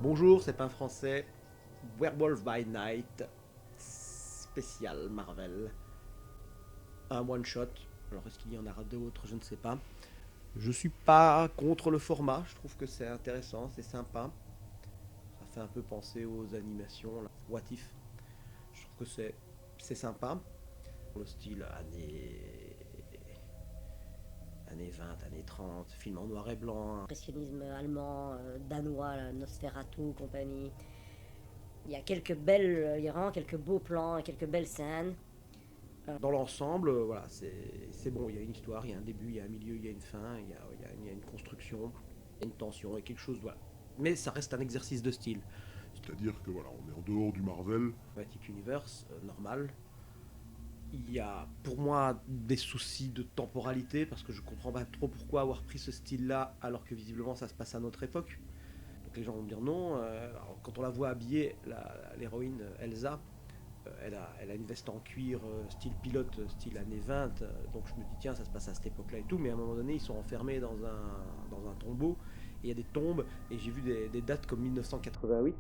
Bonjour, c'est Pain Français, Werewolf by Night, spécial Marvel, un one shot. Alors est-ce qu'il y en aura d'autres, je ne sais pas. Je suis pas contre le format, je trouve que c'est intéressant, c'est sympa. Ça fait un peu penser aux animations, là. What If. Je trouve que c'est sympa. Le style années 20, années 30, film en noir et blanc. Impressionnisme allemand, danois, la Nosferatu, compagnie. Il y a vraiment quelques beaux plans, quelques belles scènes. Dans l'ensemble, voilà, c'est bon. Il y a une histoire, il y a un début, il y a un milieu, il y a une fin, il y a une construction, il y a une tension, il y a quelque chose. Voilà. Mais ça reste un exercice de style. C'est-à-dire que voilà, on est en dehors du Marvel. Cinematic Universe, normal. Il y a pour moi des soucis de temporalité parce que je comprends pas trop pourquoi avoir pris ce style-là alors que visiblement ça se passe à notre époque. Donc les gens vont me dire non. Alors, quand on la voit habillée, l'héroïne Elsa, elle a une veste en cuir style pilote, style années 20. Donc je me dis tiens ça se passe à cette époque-là et tout. Mais à un moment donné ils sont enfermés dans un tombeau et il y a des tombes et j'ai vu des dates comme 1988.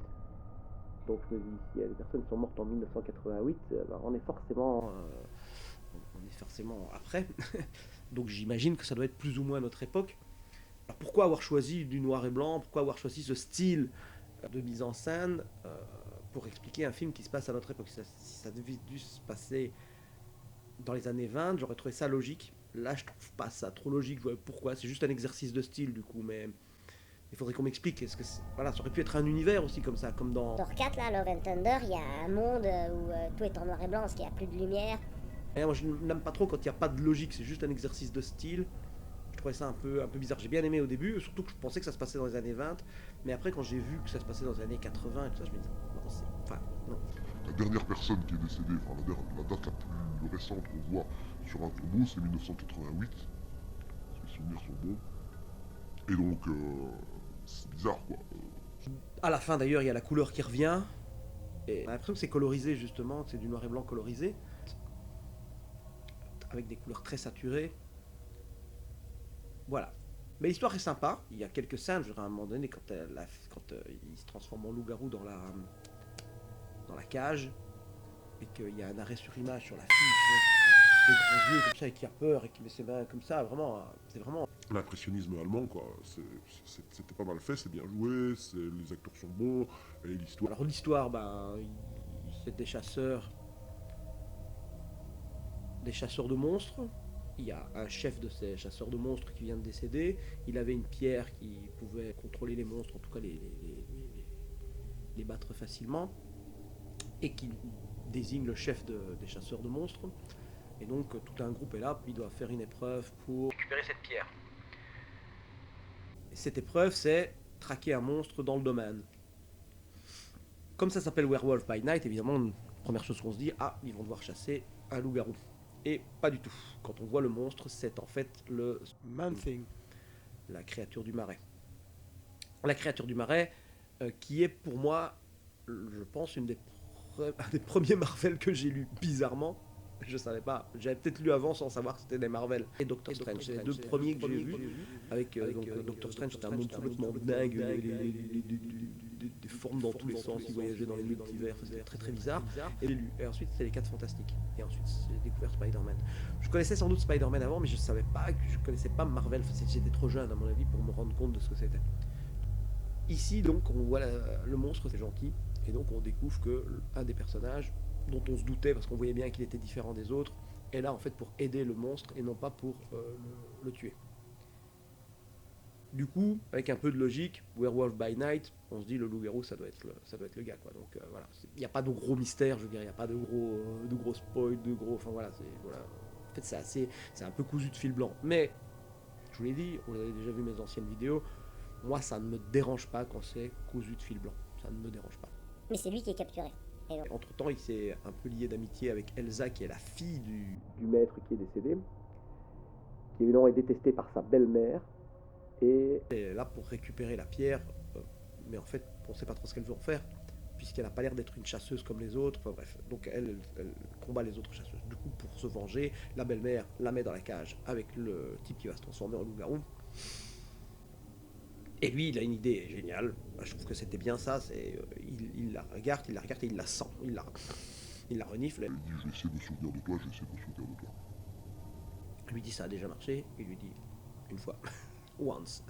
Donc je me dis, s'il y a des personnes qui sont mortes en 1988, ben, on est forcément après. Donc j'imagine que ça doit être plus ou moins à notre époque. Alors pourquoi avoir choisi du noir et blanc? Pourquoi avoir choisi ce style de mise en scène pour expliquer un film qui se passe à notre époque? Si ça devait dû se passer dans les années 20, j'aurais trouvé ça logique. Là, je trouve pas ça trop logique. Je vois pourquoi. C'est juste un exercice de style, du coup. Mais il faudrait qu'on m'explique. Est-ce que voilà, ça aurait pu être un univers aussi comme ça, comme dans. Thor 4, là, Love and Thunder, il y a un monde où tout est en noir et blanc parce qu'il n'y a plus de lumière. Et moi, je n'aime pas trop quand il n'y a pas de logique. C'est juste un exercice de style. Je trouvais ça un peu bizarre. J'ai bien aimé au début, surtout que je pensais que ça se passait dans les années 20. Mais après, quand j'ai vu que ça se passait dans les années 80 et tout ça, je me dis, non, c'est. Enfin, non. La dernière personne qui est décédée, enfin la date la plus récente qu'on voit sur un tombeau, c'est 1988. Si les souvenirs sont bons. Et donc, c'est bizarre quoi. À la fin d'ailleurs, il y a la couleur qui revient. Et on a l'impression que c'est colorisé justement, que c'est du noir et blanc colorisé. Avec des couleurs très saturées. Voilà. Mais l'histoire est sympa. Il y a quelques scènes, je dirais à un moment donné, quand il se transforme en loup-garou dans la cage, et qu'il y a un arrêt sur image sur la fille, des grands yeux comme ça, et qui a peur, et qui met ses mains comme ça, vraiment, c'est vraiment. L'impressionnisme allemand quoi, c'était pas mal fait, c'est bien joué, les acteurs sont bons, et l'histoire. Alors l'histoire, ben, c'est des chasseurs de monstres. Il y a un chef de ces chasseurs de monstres qui vient de décéder. Il avait une pierre qui pouvait contrôler les monstres, en tout cas les battre facilement, et qui désigne le chef des chasseurs de monstres. Et donc tout un groupe est là, puis il doit faire une épreuve pour récupérer cette pierre. Et cette épreuve, c'est traquer un monstre dans le domaine. Comme ça s'appelle Werewolf by Night, évidemment, première chose qu'on se dit, ah, ils vont devoir chasser un loup-garou. Et pas du tout. Quand on voit le monstre, c'est en fait le Man-Thing, la créature du marais. La créature du marais, qui est pour moi, je pense, un des premiers Marvel que j'ai lu bizarrement. Je savais pas, j'avais peut-être lu avant sans savoir que c'était des Marvel. Et Doctor Strange, c'est les deux premiers que j'ai vus. Avec Doctor Strange, c'était un monde complètement dingue, des formes dans tous les sens, il voyageait dans les multivers, c'était très très bizarre. Et j'ai lu. Et ensuite, c'était les 4 Fantastiques. Et ensuite, j'ai découvert Spider-Man. Je connaissais sans doute Spider-Man avant, mais je savais pas, je connaissais pas Marvel. Enfin, j'étais trop jeune à mon avis pour me rendre compte de ce que c'était. Ici, donc, on voit le monstre, c'est gentil. Et donc, on découvre que un des personnages dont on se doutait parce qu'on voyait bien qu'il était différent des autres, est là en fait pour aider le monstre et non pas pour le tuer. Du coup, avec un peu de logique, Werewolf by Night, on se dit le loup-garou ça doit être le gars quoi. Donc voilà, il n'y a pas de gros mystère, je veux dire, il n'y a pas de gros spoil, enfin voilà, voilà. En fait c'est un peu cousu de fil blanc. Mais je vous l'ai dit, vous avez déjà vu mes anciennes vidéos, moi ça ne me dérange pas quand c'est cousu de fil blanc, ça ne me dérange pas. Mais c'est lui qui est capturé. Entre temps, il s'est un peu lié d'amitié avec Elsa, qui est la fille du maître qui est décédé, qui évidemment est détestée par sa belle-mère. et elle est là pour récupérer la pierre, mais en fait, on ne sait pas trop ce qu'elle veut en faire, puisqu'elle n'a pas l'air d'être une chasseuse comme les autres, enfin bref, donc elle combat les autres chasseuses. Du coup, pour se venger, la belle-mère la met dans la cage avec le type qui va se transformer en loup-garou. Et lui, il a une idée géniale. Je trouve que c'était bien ça. Il la regarde et il la sent. Il la renifle. Il dit, je vais essayer de me souvenir de toi, je vais essayer de me souvenir de toi. Il lui dit, ça a déjà marché. Il lui dit, une fois. Once.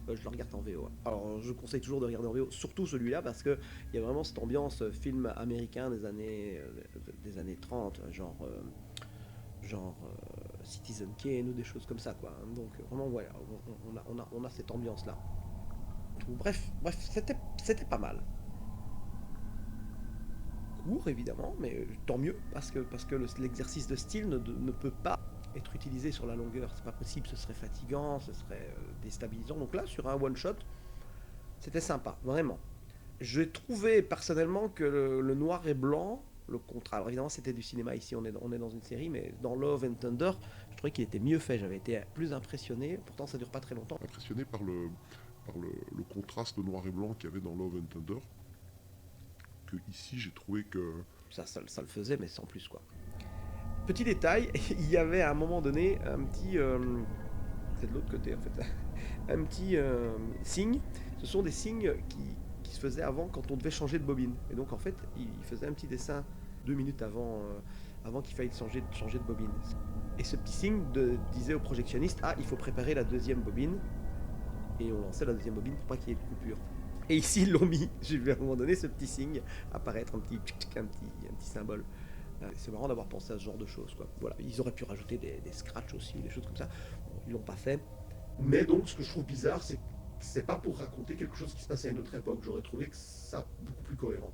Je le regarde en VO. Alors, je conseille toujours de regarder en VO, surtout celui-là, parce qu'il y a vraiment cette ambiance film américain des années 30, genre Citizen Kane ou des choses comme ça, quoi. Donc, vraiment, voilà, on a cette ambiance-là. Bref, c'était pas mal. Court évidemment, mais tant mieux parce que l'exercice de style ne peut pas être utilisé sur la longueur. C'est pas possible, ce serait fatigant, ce serait déstabilisant. Donc là, sur un one shot, c'était sympa, vraiment. J'ai trouvé personnellement que le noir et blanc, le contrat. Alors évidemment, c'était du cinéma ici, on est dans une série, mais dans Love and Thunder, je trouvais qu'il était mieux fait. J'avais été plus impressionné. Pourtant, ça dure pas très longtemps. Impressionné par le contraste noir et blanc qu'il y avait dans Love and Thunder, que ici j'ai trouvé que... Ça le faisait, mais sans plus, quoi. Petit détail, il y avait à un moment donné un petit... c'est de l'autre côté, en fait. Un petit signe. Ce sont des signes qui se faisaient avant quand on devait changer de bobine. Et donc, en fait, il faisait un petit dessin 2 minutes avant qu'il faille changer de bobine. Et ce petit signe disait au projectionniste, ah, il faut préparer la deuxième bobine. Et on lançait la deuxième bobine pour pas qu'il y ait de coupure. Et ici, ils l'ont mis. J'ai vu à un moment donné ce petit signe apparaître, un petit symbole. C'est marrant d'avoir pensé à ce genre de choses, quoi. Voilà, ils auraient pu rajouter des scratchs aussi, des choses comme ça. Bon, ils l'ont pas fait. Mais donc, ce que je trouve bizarre, c'est que c'est pas pour raconter quelque chose qui se passait à une autre époque. J'aurais trouvé que ça beaucoup plus cohérent.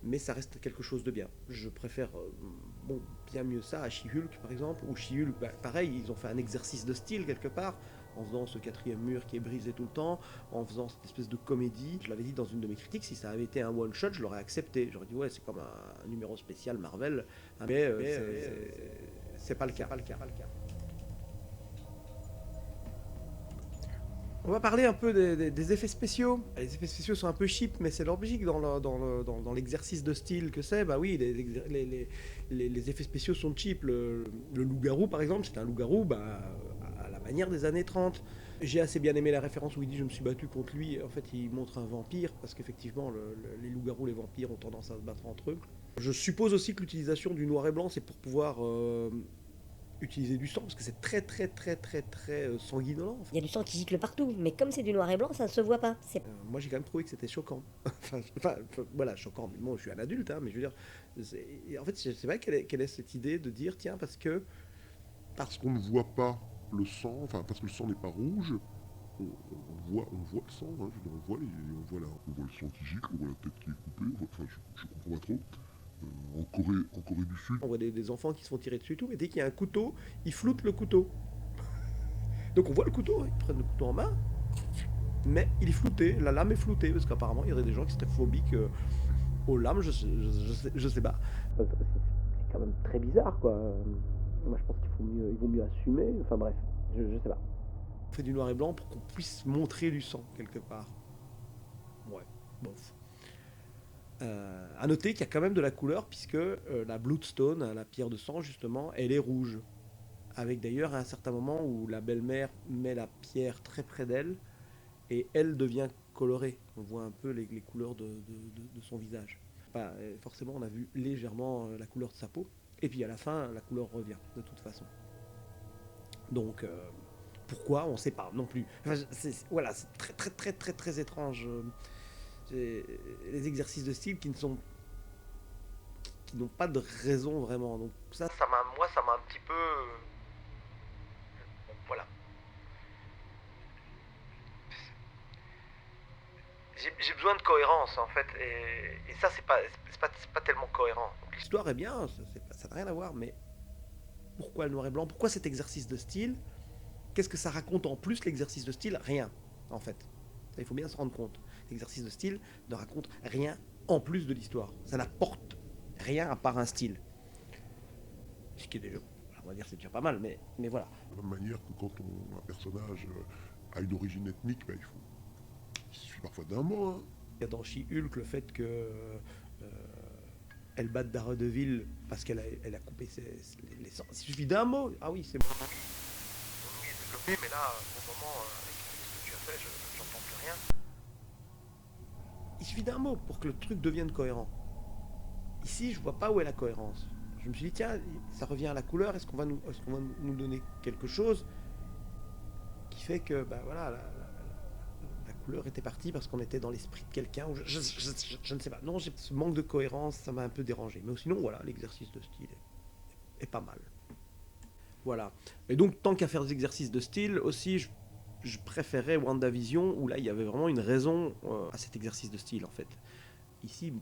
Mais ça reste quelque chose de bien. Je préfère bien mieux ça à She-Hulk, par exemple. Ou She-Hulk, pareil, ils ont fait un exercice de style quelque part, en faisant ce quatrième mur qui est brisé tout le temps, en faisant cette espèce de comédie. Je l'avais dit dans une de mes critiques, si ça avait été un one-shot, je l'aurais accepté. J'aurais dit, ouais, c'est comme un numéro spécial Marvel, mais c'est pas le cas. On va parler un peu des effets spéciaux. Les effets spéciaux sont un peu cheap, mais c'est logique dans l'exercice de style que c'est. Bah oui, les effets spéciaux sont cheap. Le loup-garou, par exemple, c'est un loup-garou à la manière des années 30. J'ai assez bien aimé la référence où il dit « je me suis battu contre lui ». En fait, il montre un vampire, parce qu'effectivement, les loups-garous, les vampires ont tendance à se battre entre eux. Je suppose aussi que l'utilisation du noir et blanc, c'est pour pouvoir... utiliser du sang parce que c'est très sanguinolent. Il y a du sang qui gicle partout, mais comme c'est du noir et blanc, ça ne se voit pas. Moi j'ai quand même trouvé que c'était choquant. Voilà, choquant. Bon, je suis un adulte, hein, mais je veux dire, en fait, je sais pas quelle est cette idée de dire tiens parce qu'on ne voit pas le sang, enfin parce que le sang n'est pas rouge, on voit le sang, hein, on voit le sang qui gicle, on voit la tête qui est coupée, enfin je comprends pas trop. En Corée du Sud. On voit des enfants qui se font tirer dessus et tout, mais dès qu'il y a un couteau, ils floutent le couteau. Donc on voit le couteau, ils prennent le couteau en main, mais il est flouté, la lame est floutée, parce qu'apparemment il y aurait des gens qui seraient phobiques aux lames, je sais pas. C'est quand même très bizarre, quoi. Moi je pense qu'il vaut mieux assumer, enfin bref, je sais pas. On fait du noir et blanc pour qu'on puisse montrer du sang, quelque part. Ouais, bof. À noter qu'il y a quand même de la couleur puisque la Bloodstone, la pierre de sang justement, elle est rouge. Avec d'ailleurs un certain moment où la belle-mère met la pierre très près d'elle et elle devient colorée. On voit un peu les couleurs de son visage. Forcément on a vu légèrement la couleur de sa peau. Et puis à la fin la couleur revient de toute façon. Donc pourquoi on ne sait pas non plus. Enfin, c'est très étrange. Les exercices de style qui n'ont pas de raison vraiment. Donc ça m'a un petit peu voilà. J'ai besoin de cohérence en fait et ça c'est pas tellement cohérent. L'histoire est bien, ça n'a rien à voir, mais pourquoi le noir et blanc? Pourquoi cet exercice de style? Qu'est-ce que ça raconte en plus l'exercice de style? Rien en fait. Ça, il faut bien se rendre compte. L'exercice de style ne raconte rien en plus de l'histoire. Ça n'apporte rien à part un style. Ce qui est déjà... on va dire c'est déjà pas mal, mais voilà. De la même manière que quand un personnage a une origine ethnique, ben, il suffit parfois d'un mot. Hein. Il y a dans She-Hulk le fait que elle batte Daredevil parce qu'elle a coupé les sangs. Il suffit d'un mot. Ah oui, c'est bon. Oui, développé, mais là, pour le moment, avec ce que tu as fait, j'entends plus rien. Il suffit d'un mot pour que le truc devienne cohérent. Ici, je vois pas où est la cohérence. Je me suis dit, tiens, ça revient à la couleur, est-ce qu'on va nous donner quelque chose qui fait que, bah voilà, la couleur était partie parce qu'on était dans l'esprit de quelqu'un, je ne sais pas. Non, ce manque de cohérence, ça m'a un peu dérangé. Mais sinon, voilà, l'exercice de style est pas mal. Voilà. Et donc, tant qu'à faire des exercices de style, aussi, je préférais WandaVision, où là, il y avait vraiment une raison à cet exercice de style, en fait. Ici,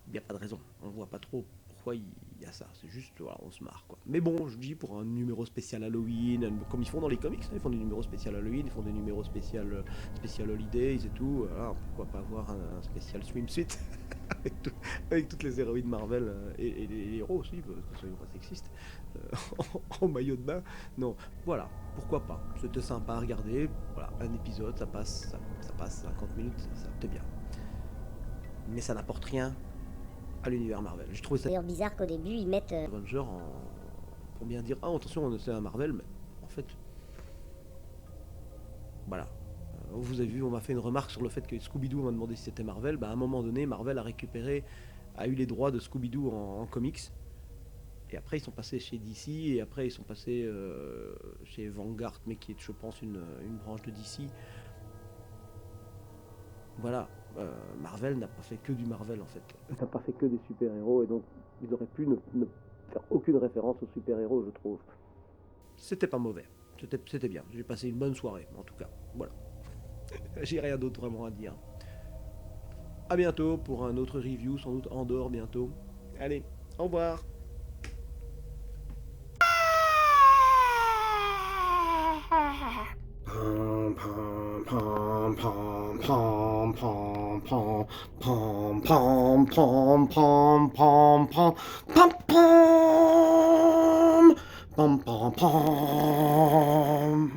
il n'y a pas de raison. On voit pas trop pourquoi il y a ça. C'est juste, voilà, on se marre, quoi. Mais bon, je dis pour un numéro spécial Halloween, comme ils font dans les comics, hein, ils font des numéros spécial Halloween, ils font des numéros spécial Holidays et tout. Voilà, pourquoi pas avoir un spécial swimsuit avec toutes les héroïnes Marvel et les héros aussi, parce que soyons pas sexistes, en maillot de bain. Non, voilà, pourquoi pas. C'était sympa à regarder. Voilà, un épisode, ça passe 50 minutes, c'était bien. Mais ça n'apporte rien à l'univers Marvel. Je trouve ça d'ailleurs bizarre qu'au début ils mettent Avenger pour bien dire ah attention c'est un Marvel, mais en fait voilà. Vous avez vu, on m'a fait une remarque sur le fait que Scooby-Doo m'a demandé si c'était Marvel. Bah, à un moment donné, Marvel a eu les droits de Scooby-Doo en comics. Et après ils sont passés chez DC et après ils sont passés chez Vanguard, mais qui est je pense une branche de DC. Voilà. Marvel n'a pas fait que du Marvel en fait. N'a pas fait que des super-héros et donc ils auraient pu ne faire aucune référence aux super-héros, je trouve. C'était pas mauvais, c'était bien. J'ai passé une bonne soirée en tout cas. Voilà. J'ai rien d'autre vraiment à dire. A bientôt pour un autre review, sans doute Andorre bientôt. Allez, au revoir. Pom pom pom pom pom pom pom pom pom pom pom pom pom pom pom pom pom pom